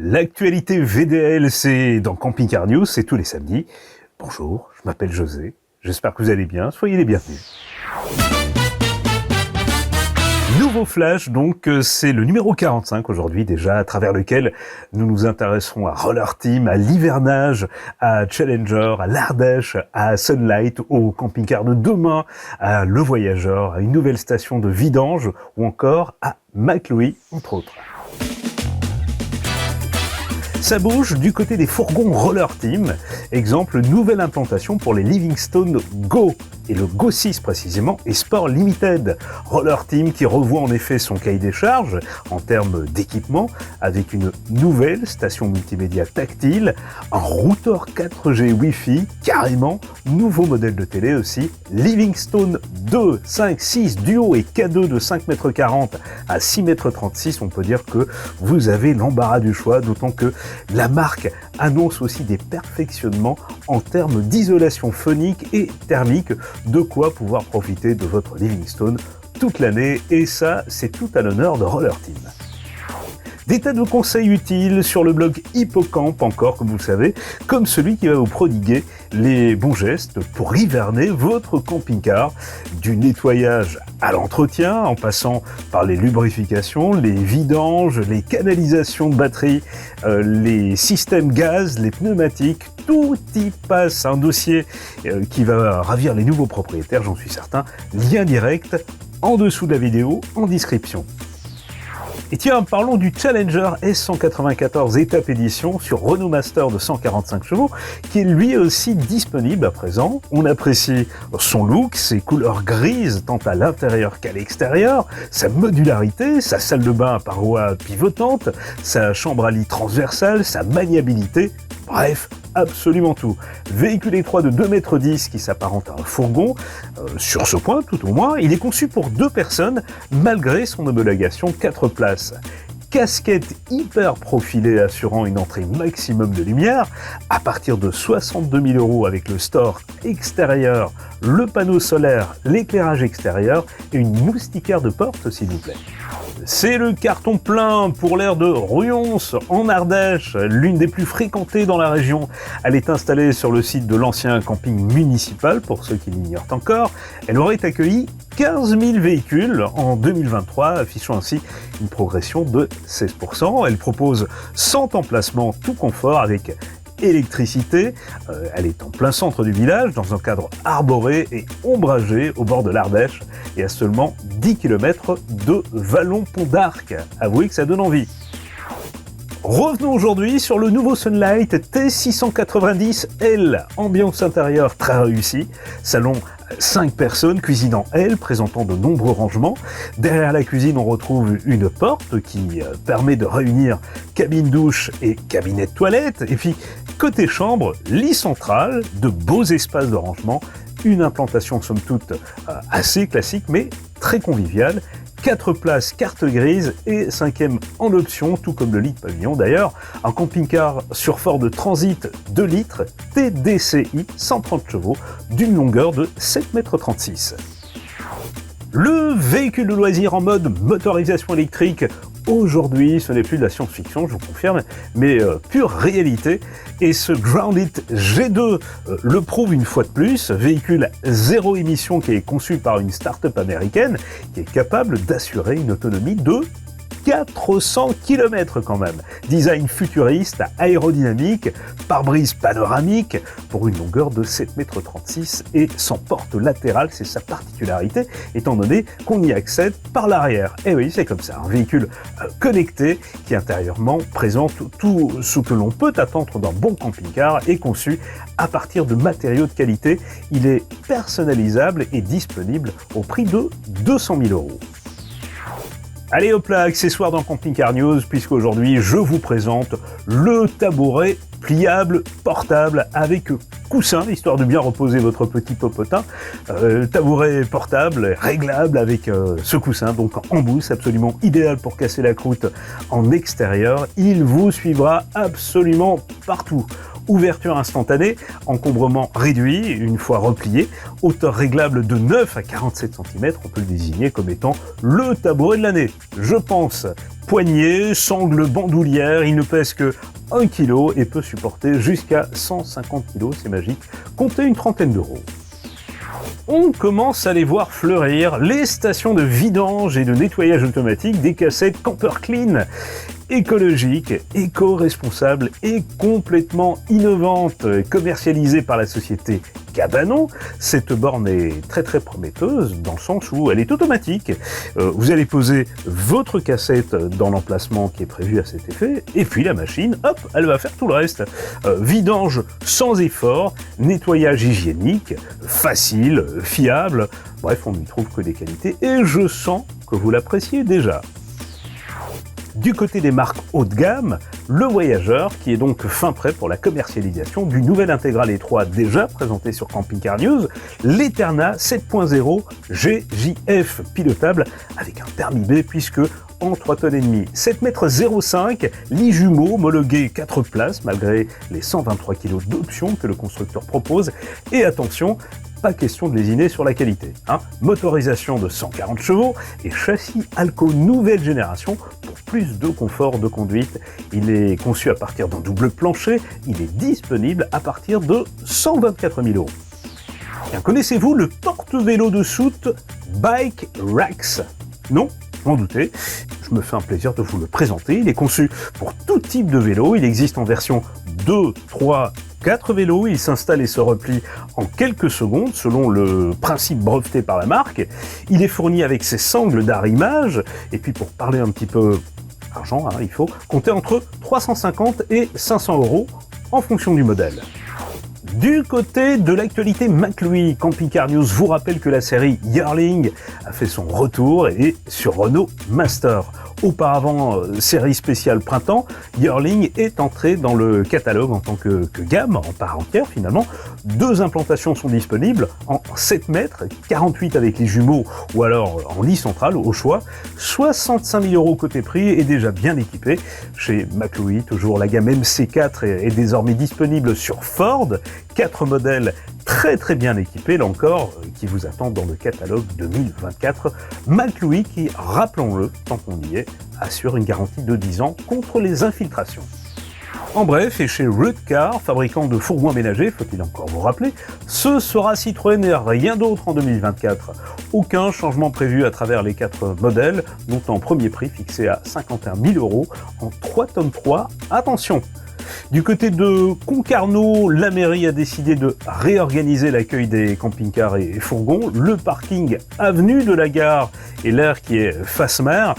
L'actualité VDL, c'est dans Camping Car News, c'est tous les samedis. Bonjour, je m'appelle José, j'espère que vous allez bien, soyez les bienvenus. Nouveau flash, donc c'est le numéro 45 aujourd'hui déjà, à travers lequel nous nous intéresserons à Roller Team, à l'hivernage, à Challenger, à l'Ardèche, à Sunlight, au camping-car de demain, à Le Voyageur, à une nouvelle station de vidange ou encore à McLouis, entre autres. Ça bouge du côté des fourgons Roller Team. Exemple, nouvelle implantation pour les Livingstone Go et le Go 6 précisément et Sport Limited. Roller Team qui revoit en effet son cahier des charges en termes d'équipement avec une nouvelle station multimédia tactile, un routeur 4G Wi-Fi carrément, nouveau modèle de télé aussi, Livingstone 2, 5, 6 duo et K2 de 5,40 m à 6,36 m. On peut dire que vous avez l'embarras du choix, d'autant que la marque annonce aussi des perfectionnements en termes d'isolation phonique et thermique, de quoi pouvoir profiter de votre Livingstone toute l'année, et ça, c'est tout à l'honneur de Roller Team. Des tas de conseils utiles sur le blog Hippocampe encore, comme vous le savez, comme celui qui va vous prodiguer les bons gestes pour hiverner votre camping-car, du nettoyage à l'entretien, en passant par les lubrifications, les vidanges, les canalisations de batterie, les systèmes gaz, les pneumatiques, tout y passe. Un dossier qui va ravir les nouveaux propriétaires, j'en suis certain. Lien direct en dessous de la vidéo, en description. Et tiens, parlons du Challenger S194 étape édition sur Renault Master de 145 chevaux, qui est lui aussi disponible à présent. On apprécie son look, ses couleurs grises tant à l'intérieur qu'à l'extérieur, sa modularité, sa salle de bain à parois pivotantes, sa chambre à lit transversale, sa maniabilité, bref, absolument tout. Véhicule étroit de 2,10 m qui s'apparente à un fourgon, sur ce point tout au moins, il est conçu pour 2 personnes malgré son homologation 4 places. Casquette hyper profilée assurant une entrée maximum de lumière, à partir de 62 000 € avec le store extérieur, le panneau solaire, l'éclairage extérieur et une moustiquaire de porte s'il vous plaît. C'est le carton plein pour l'aire de Ruyons en Ardèche, l'une des plus fréquentées dans la région. Elle est installée sur le site de l'ancien camping municipal, pour ceux qui l'ignorent encore. Elle aurait accueilli 15 000 véhicules en 2023, affichant ainsi une progression de 16%. Elle propose 100 emplacements tout confort avec électricité. Elle est en plein centre du village, dans un cadre arboré et ombragé au bord de l'Ardèche et à seulement 10 km de Vallon-Pont d'Arc. Avouez que ça donne envie. Revenons aujourd'hui sur le nouveau Sunlight T690L, ambiance intérieure très réussie, salon 5 personnes, cuisine en L, présentant de nombreux rangements. Derrière la cuisine, on retrouve une porte qui permet de réunir cabine douche et cabinet de toilette. Et puis, côté chambre, lit central, de beaux espaces de rangement, une implantation somme toute assez classique, mais très conviviale. 4 places carte grise et 5e en option, tout comme le lit de pavillon d'ailleurs. Un camping-car sur fort de transit 2 litres, TDCI 130 chevaux, d'une longueur de 7,36 m. Le véhicule de loisir en mode motorisation électrique, aujourd'hui, ce n'est plus de la science-fiction, je vous confirme, mais pure réalité. Et ce Grounded G2 le prouve une fois de plus, véhicule zéro émission qui est conçu par une start-up américaine qui est capable d'assurer une autonomie de 400 km quand même. Design futuriste, aérodynamique, pare-brise panoramique pour une longueur de 7,36 m et sans porte latérale, c'est sa particularité, étant donné qu'on y accède par l'arrière. Et oui, c'est comme ça, un véhicule connecté qui intérieurement présente tout ce que l'on peut attendre d'un bon camping-car et conçu à partir de matériaux de qualité. Il est personnalisable et disponible au prix de 200 000 €. Allez hop là, accessoires dans Camping Car News, puisqu'aujourd'hui je vous présente le tabouret pliable, portable, avec coussin, histoire de bien reposer votre petit popotin. Tabouret portable, réglable avec ce coussin, donc en mousse, absolument idéal pour casser la croûte en extérieur. Il vous suivra absolument partout. Ouverture instantanée, encombrement réduit une fois replié, hauteur réglable de 9 à 47 cm, on peut le désigner comme étant le tabouret de l'année, je pense. Poignée, sangle bandoulière, il ne pèse que 1 kg et peut supporter jusqu'à 150 kg, c'est magique, comptez une trentaine d'euros. On commence à les voir fleurir, les stations de vidange et de nettoyage automatique des cassettes Camper Clean. Écologique, éco-responsable et complètement innovante, commercialisée par la société Cabanon. Cette borne est très prometteuse dans le sens où elle est automatique. Vous allez poser votre cassette dans l'emplacement qui est prévu à cet effet et puis la machine, hop, elle va faire tout le reste. Vidange sans effort, nettoyage hygiénique, facile, fiable. Bref, on n'y trouve que des qualités et je sens que vous l'appréciez déjà. Du côté des marques haut de gamme, le Voyageur, qui est donc fin prêt pour la commercialisation du nouvel Intégrale E3 déjà présenté sur Camping Car News, l'Eterna 7.0 GJF pilotable avec un permis B puisque en 3 tonnes et demie, 7,05 m, lit jumeau homologué 4 places malgré les 123 kg d'options que le constructeur propose et attention, pas question de lésiner sur la qualité. Motorisation de 140 chevaux et châssis Alco nouvelle génération pour plus de confort de conduite. Il est conçu à partir d'un double plancher, il est disponible à partir de 124 000 euros. Bien, connaissez-vous le porte-vélo de soute Bike Racks? Non? M'en doutez, je me fais un plaisir de vous le présenter. Il est conçu pour tout type de vélo, il existe en version 2, 3, 4 vélos, il s'installe et se replie en quelques secondes selon le principe breveté par la marque. Il est fourni avec ses sangles d'arrimage et puis pour parler un petit peu argent, il faut compter entre 350 et 500 euros en fonction du modèle. Du côté de l'actualité McLouis, Camping Car News vous rappelle que la série Yearling a fait son retour et sur Renault Master. Auparavant, série spéciale printemps, Yearling est entré dans le catalogue en tant que gamme, en part entière finalement. 2 implantations sont disponibles en 7 mètres, 48 avec les jumeaux ou alors en lit central au choix. 65 000 euros côté prix et déjà bien équipé. Chez McLouis, toujours la gamme MC4 est désormais disponible sur Ford. 4 modèles très bien équipés, là encore, qui vous attendent dans le catalogue 2024. McLouis qui, rappelons-le, tant qu'on y est, assure une garantie de 10 ans contre les infiltrations. En bref, et chez Rutcar, fabricant de fourgons aménagés, faut-il encore vous rappeler, ce sera Citroën et rien d'autre en 2024. Aucun changement prévu à travers les 4 modèles, montant premier prix fixé à 51 000 euros en 3 tonnes 3. Attention! Du côté de Concarneau, la mairie a décidé de réorganiser l'accueil des camping-cars et fourgons. Le parking avenue de la Gare et l'aire qui est face mer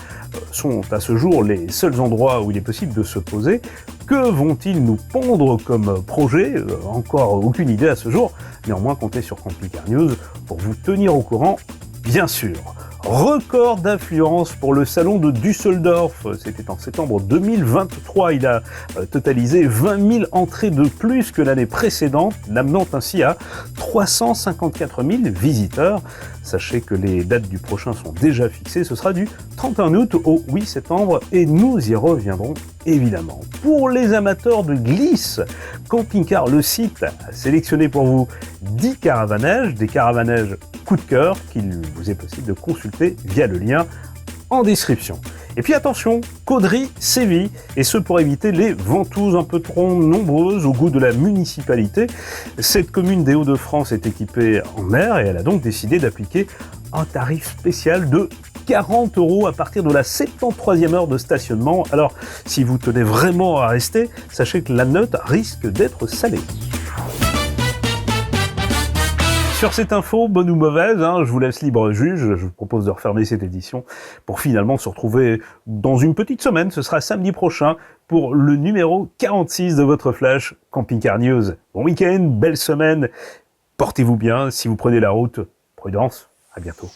sont à ce jour les seuls endroits où il est possible de se poser. Que vont-ils nous pondre comme projet? Encore aucune idée à ce jour. Néanmoins, comptez sur Camping Car News pour vous tenir au courant, bien sûr. Record d'affluence pour le salon de Düsseldorf, c'était en septembre 2023, il a totalisé 20 000 entrées de plus que l'année précédente, l'amenant ainsi à 354 000 visiteurs. Sachez que les dates du prochain sont déjà fixées, ce sera du 31 août au 8 septembre et nous y reviendrons évidemment. Pour les amateurs de glisse, Camping Car, le site, a sélectionné pour vous 10 caravanages, des caravanages coup de cœur qu'il vous est possible de consulter via le lien en description. Et puis attention, Caudry sévit, et ce pour éviter les ventouses un peu trop nombreuses au goût de la municipalité. Cette commune des Hauts-de-France est équipée en mer et elle a donc décidé d'appliquer un tarif spécial de 40 € à partir de la 73e heure de stationnement. Alors, si vous tenez vraiment à rester, sachez que la note risque d'être salée. Sur cette info, bonne ou mauvaise, je vous laisse libre juge, je vous propose de refermer cette édition pour finalement se retrouver dans une petite semaine, ce sera samedi prochain pour le numéro 46 de votre Flash Camping Car News. Bon week-end, belle semaine, portez-vous bien, si vous prenez la route, prudence, à bientôt.